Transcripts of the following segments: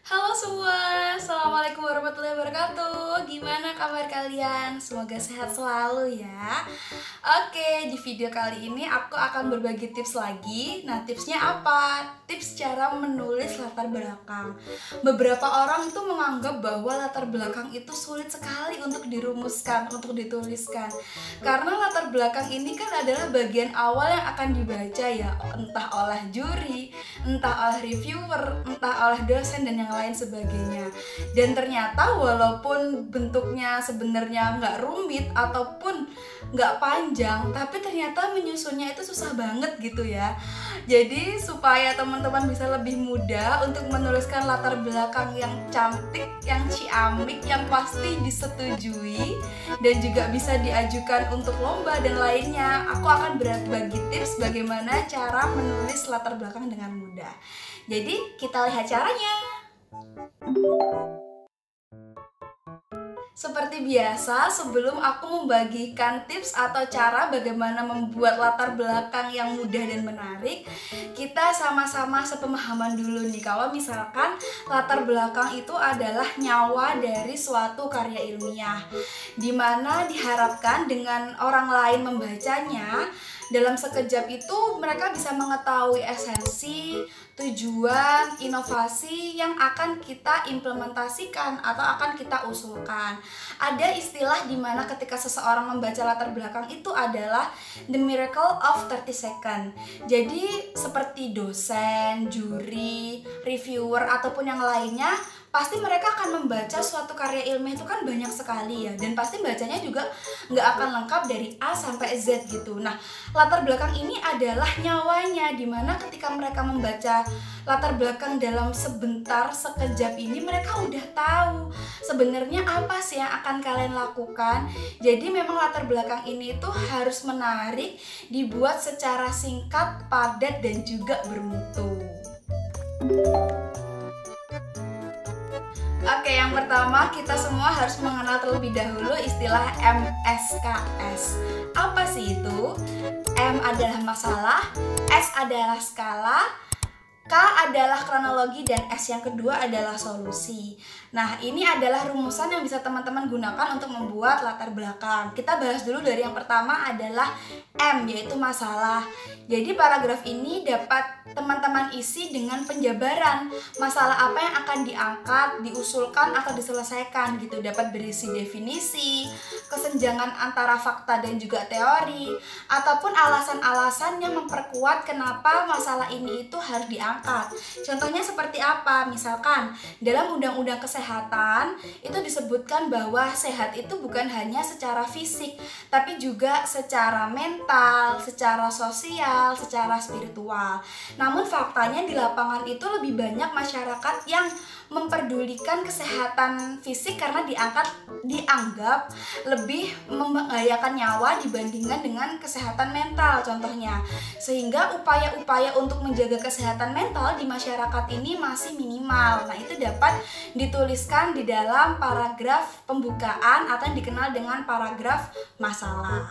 Halo semua, Assalamualaikum warahmatullahi wabarakatuh. Gimana kabar kalian? Semoga sehat selalu ya. Oke, di video kali ini aku akan berbagi tips lagi. Nah, tipsnya apa? Tips cara menulis latar belakang. Beberapa orang itu menganggap bahwa latar belakang itu sulit sekali untuk dirumuskan, untuk dituliskan. Karena latar belakang ini kan adalah bagian awal yang akan dibaca ya, entah oleh juri, entah oleh reviewer, entah oleh dosen dan yang lain sebagainya. Dan ternyata walaupun bentuknya sebenarnya nggak rumit ataupun nggak panjang, tapi ternyata menyusunnya itu susah banget gitu ya. Jadi supaya teman-teman bisa lebih mudah untuk menuliskan latar belakang yang cantik, yang ciamik, yang pasti disetujui dan juga bisa diajukan untuk lomba dan lainnya, aku akan berbagi tips bagaimana cara menulis latar belakang dengan mudah. Jadi kita lihat caranya. Seperti biasa, sebelum aku membagikan tips atau cara bagaimana membuat latar belakang yang mudah dan menarik, kita sama-sama sepemahaman dulu nih. Kalau misalkan latar belakang itu adalah nyawa dari suatu karya ilmiah, dimana diharapkan dengan orang lain membacanya, dalam sekejap itu mereka bisa mengetahui esensi, tujuan, inovasi yang akan kita implementasikan atau akan kita usulkan. Ada istilah di mana ketika seseorang membaca latar belakang itu adalah the miracle of 30 second. Jadi seperti dosen, juri, reviewer ataupun yang lainnya, pasti mereka akan membaca suatu karya ilmiah itu kan banyak sekali ya, dan pasti bacanya juga nggak akan lengkap dari A sampai Z gitu. Nah, latar belakang ini adalah nyawanya, dimana ketika mereka membaca latar belakang dalam sebentar, sekejap ini mereka udah tahu sebenarnya apa sih yang akan kalian lakukan. Jadi memang latar belakang ini tuh harus menarik, dibuat secara singkat, padat, dan juga bermutu. Oke, yang pertama kita semua harus mengenal terlebih dahulu istilah MSKS. Apa sih itu? M adalah masalah, S adalah skala, K adalah kronologi, dan S yang kedua adalah solusi. Nah, ini adalah rumusan yang bisa teman-teman gunakan untuk membuat latar belakang. Kita bahas dulu dari yang pertama adalah M, yaitu masalah. Jadi paragraf ini dapat teman-teman isi dengan penjabaran masalah apa yang akan diangkat, diusulkan, atau diselesaikan gitu. Dapat berisi definisi, kesenjangan antara fakta dan juga teori, ataupun alasan-alasan yang memperkuat kenapa masalah ini itu harus diangkat. Contohnya seperti apa? Misalkan dalam Undang-Undang Kesehatan itu disebutkan bahwa sehat itu bukan hanya secara fisik, tapi juga secara mental, secara sosial, secara spiritual. Namun faktanya di lapangan itu lebih banyak masyarakat yang memperdulikan kesehatan fisik karena dianggap lebih membahayakan nyawa dibandingkan dengan kesehatan mental contohnya. Sehingga upaya-upaya untuk menjaga kesehatan mental di masyarakat ini masih minimal. Nah, itu dapat dituliskan di dalam paragraf pembukaan atau yang dikenal dengan paragraf masalah.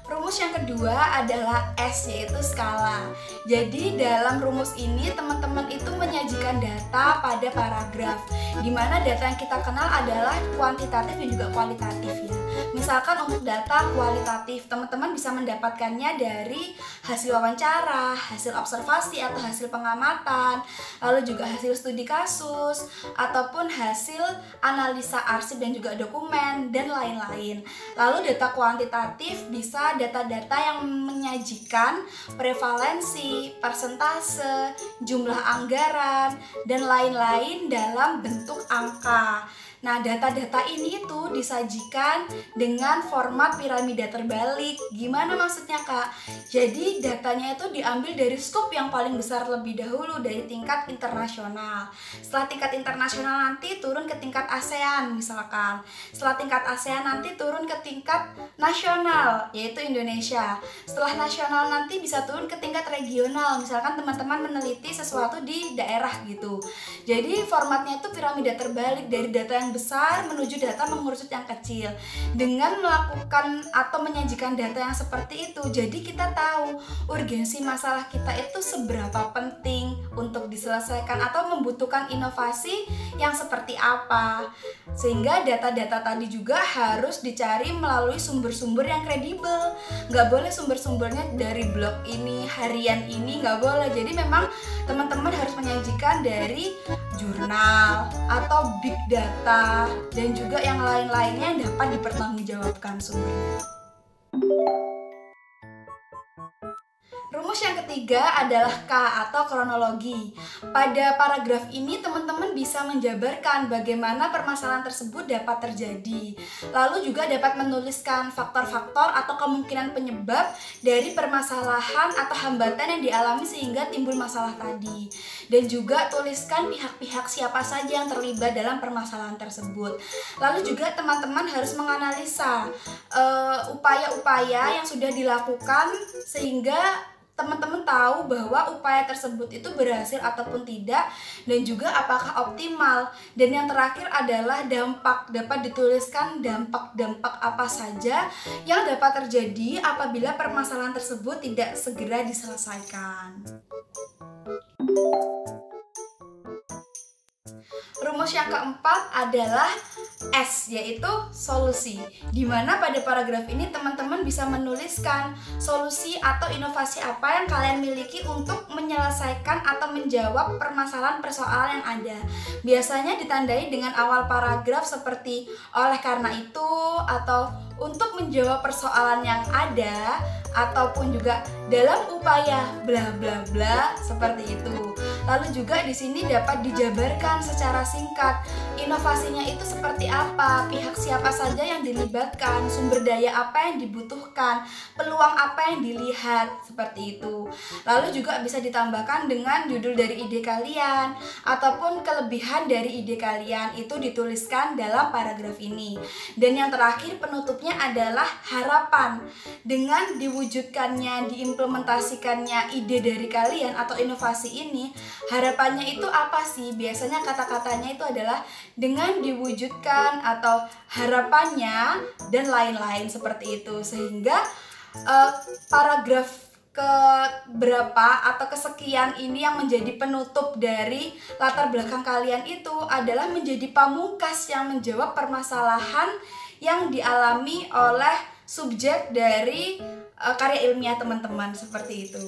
Rumus yang kedua adalah S, yaitu skala. Jadi dalam rumus ini teman-teman itu menyajikan data pada paragraf, dimana data yang kita kenal adalah kuantitatif dan juga kualitatif ya. Misalkan untuk data kualitatif, teman-teman bisa mendapatkannya dari hasil wawancara, hasil observasi atau hasil pengamatan, lalu juga hasil studi kasus, ataupun hasil analisa arsip dan juga dokumen, dan lain-lain. Lalu data kuantitatif bisa data-data yang menyajikan prevalensi, persentase, jumlah anggaran, dan lain-lain dalam bentuk angka. Nah, data-data ini itu disajikan dengan format piramida terbalik. Gimana maksudnya, Kak? Jadi datanya itu diambil dari skop yang paling besar lebih dahulu, dari tingkat internasional. Setelah tingkat internasional nanti turun ke tingkat ASEAN misalkan. Setelah tingkat ASEAN nanti turun ke tingkat nasional, yaitu Indonesia. Setelah nasional nanti bisa turun ke tingkat regional, misalkan teman-teman meneliti sesuatu di daerah gitu. Jadi formatnya itu piramida terbalik, dari data yang besar menuju data mengerucut yang kecil. Dengan melakukan atau menyajikan data yang seperti itu, jadi kita tahu urgensi masalah kita itu seberapa penting untuk diselesaikan atau membutuhkan inovasi yang seperti apa. Sehingga data-data tadi juga harus dicari melalui sumber-sumber yang kredibel. Nggak boleh sumber-sumbernya dari blog ini, harian ini, nggak boleh. Jadi memang teman-teman harus menyajikan dari jurnal atau big data dan juga yang lain-lainnya yang dapat dipertanggungjawabkan sumbernya. Rumus yang ketiga adalah K atau kronologi. Pada paragraf ini teman-teman bisa menjabarkan bagaimana permasalahan tersebut dapat terjadi. Lalu juga dapat menuliskan faktor-faktor atau kemungkinan penyebab dari permasalahan atau hambatan yang dialami sehingga timbul masalah tadi. Dan juga tuliskan pihak-pihak siapa saja yang terlibat dalam permasalahan tersebut. Lalu juga teman-teman harus menganalisa upaya-upaya yang sudah dilakukan sehingga teman-teman tahu bahwa upaya tersebut itu berhasil ataupun tidak, dan juga apakah optimal. Dan yang terakhir adalah dampak. Dapat dituliskan dampak-dampak apa saja yang dapat terjadi apabila permasalahan tersebut tidak segera diselesaikan. Rumus yang keempat adalah S, yaitu solusi. Dimana pada paragraf ini teman-teman bisa menuliskan solusi atau inovasi apa yang kalian miliki untuk menyelesaikan atau menjawab permasalahan-persoalan yang ada. Biasanya ditandai dengan awal paragraf seperti oleh karena itu, atau untuk menjawab persoalan yang ada, ataupun juga dalam upaya bla bla bla, seperti itu. Lalu juga di sini dapat dijabarkan secara singkat inovasinya itu seperti apa, pihak siapa saja yang dilibatkan, sumber daya apa yang dibutuhkan, peluang apa yang dilihat, seperti itu. Lalu juga bisa ditambahkan dengan judul dari ide kalian ataupun kelebihan dari ide kalian, itu dituliskan dalam paragraf ini. Dan yang terakhir penutupnya adalah harapan. Dengan diwujudkannya, diimplementasikannya ide dari kalian atau inovasi ini, harapannya itu apa sih? Biasanya kata-katanya itu adalah dengan diwujudkan atau harapannya dan lain-lain, seperti itu. Sehingga paragraf keberapa atau kesekian ini yang menjadi penutup dari latar belakang kalian itu adalah menjadi pamungkas yang menjawab permasalahan yang dialami oleh subjek dari karya ilmiah teman-teman, seperti itu.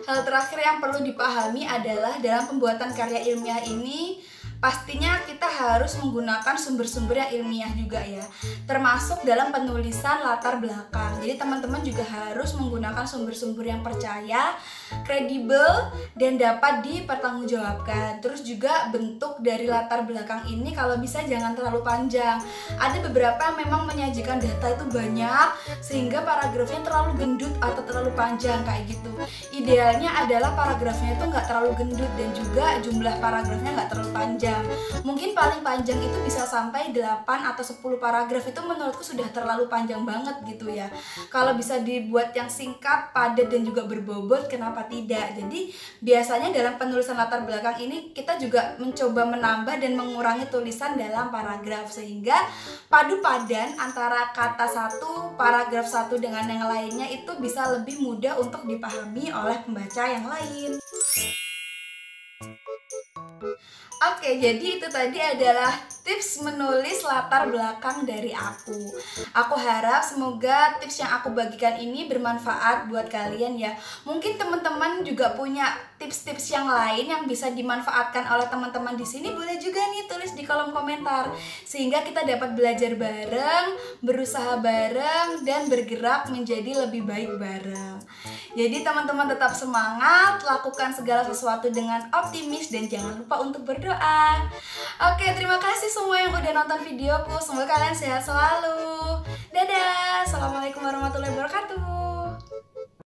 Hal terakhir yang perlu dipahami adalah dalam pembuatan karya ilmiah ini pastinya kita harus menggunakan sumber-sumber yang ilmiah juga ya, termasuk dalam penulisan latar belakang. Jadi teman-teman juga harus menggunakan sumber-sumber yang percaya, kredibel, dan dapat dipertanggungjawabkan. Terus juga bentuk dari latar belakang ini kalau bisa jangan terlalu panjang. Ada beberapa yang memang menyajikan data itu banyak sehingga paragrafnya terlalu gendut atau terlalu panjang kayak gitu. Idealnya adalah paragrafnya itu nggak terlalu gendut dan juga jumlah paragrafnya nggak terlalu panjang. Mungkin paling panjang itu bisa sampai 8 atau 10 paragraf, itu menurutku sudah terlalu panjang banget gitu ya. Kalau bisa dibuat yang singkat, padat, dan juga berbobot, kenapa tidak? Jadi biasanya dalam penulisan latar belakang ini kita juga mencoba menambah dan mengurangi tulisan dalam paragraf sehingga padu padan antara kata satu, paragraf satu dengan yang lainnya itu bisa lebih mudah untuk dipahami oleh pembaca yang lain. Oke, jadi itu tadi adalah tips menulis latar belakang dari aku. Aku harap semoga tips yang aku bagikan ini bermanfaat buat kalian ya. Mungkin teman-teman juga punya tips-tips yang lain yang bisa dimanfaatkan oleh teman-teman di sini. Boleh juga nih tulis di kolom komentar sehingga kita dapat belajar bareng, berusaha bareng, dan bergerak menjadi lebih baik bareng. Jadi teman-teman tetap semangat, lakukan segala sesuatu dengan optimis, dan jangan lupa untuk berdoa. Oke, terima kasih semua yang udah nonton videoku. Semoga kalian sehat selalu. Dadah, assalamualaikum warahmatullahi wabarakatuh.